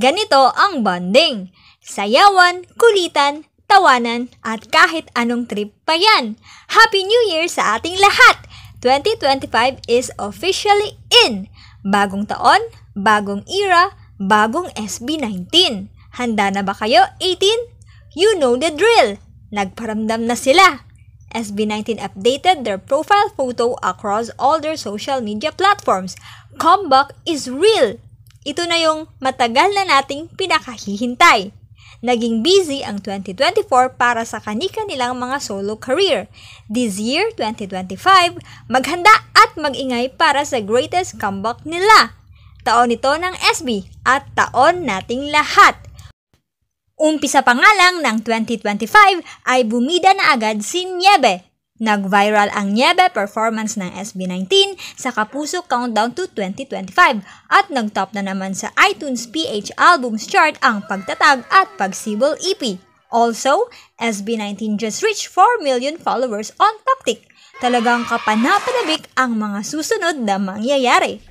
Ganito ang bonding. Sayawan, kulitan, tawanan, at kahit anong trip pa yan. Happy New Year sa ating lahat! 2025 is officially in! Bagong taon, bagong era, bagong SB19. Handa na ba kayo, 18? You know the drill! Nagparamdam na sila. SB19 updated their profile photo across all their social media platforms. Comeback is real! Ito na yung matagal na nating pinakahihintay. Naging busy ang 2024 para sa kani-kanilang mga solo career. This year, 2025, maghanda at mag-ingay para sa greatest comeback nila. Taon ito ng SB at taon nating lahat. Umpisa pa nga lang ng 2025 ay bumida na agad si Niebe. Nag-viral ang Niebe performance ng SB19 sa Kapuso Countdown to 2025 at nag-top na naman sa iTunes PH Albums Chart ang pagtatag at pagsibol EP. Also, SB19 just reached 4 million followers on TokTik. Talagang kapanapanabik ang mga susunod na mangyayari.